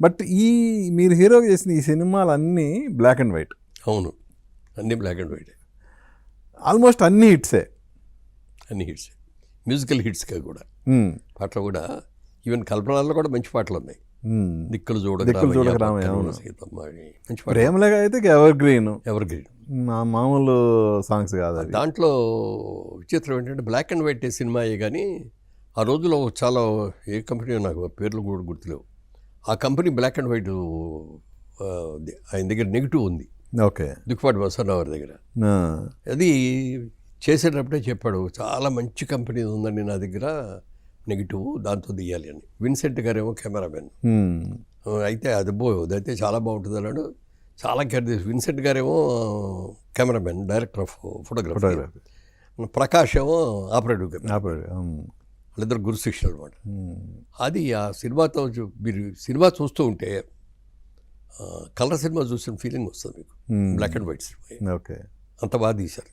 But మీరు హీరోగా చేసిన ఈ సినిమాలు అన్నీ బ్లాక్ అండ్ వైట్. అవును, అన్నీ బ్లాక్ అండ్ వైట్, ఆల్మోస్ట్ అన్ని హిట్సే. అన్ని హిట్స్, మ్యూజికల్ హిట్స్గా కూడా పాటలు కూడా. ఈవెన్ కల్పనలో కూడా మంచి పాటలు ఉన్నాయి. దిక్కులు చూడక రామయ్య, సీతమ్మ, మంచి పాట. ప్రేమలాగా అయితే ఎవర్ గ్రీన్, ఎవర్ గ్రీన్, మామూలు సాంగ్స్ కాదు. దాంట్లో విచిత్రం ఏంటంటే బ్లాక్ అండ్ వైట్ సినిమా అయ్యే కానీ ఆ రోజులో చాలా, ఏ కంపెనీ నాకు పేర్లు కూడా గుర్తులేవు, ఆ కంపెనీ బ్లాక్ అండ్ వైట్ ఆయన దగ్గర నెగిటివ్ ఉంది. ఓకే, దుక్కిపాటి బసవరావు దగ్గర. అది చేసేటప్పుడే చెప్పాడు, చాలా మంచి కంపెనీ ఉందండి నా దగ్గర, నెగిటివ్ దాంతో తీయాలి అని. విన్సెంట్ గారేమో కెమెరామెన్. అయితే అదైతే చాలా బాగుంటుంది అన్నాడు. చాలా కేర్ చేసి. విన్సెంట్ గారేమో cameraman, director of photography. Prakash ఏమో ఆపరేటివ్ కెమెరా. వాళ్ళిద్దరు గురు శిష్యులు అనమాట. అది ఆ సినిమాతో మీరు సినిమా చూస్తూ ఉంటే కలర్ సినిమా చూసిన ఫీలింగ్ వస్తుంది మీకు. Black and white cinema. Okay, అంత బాగా తీశారు.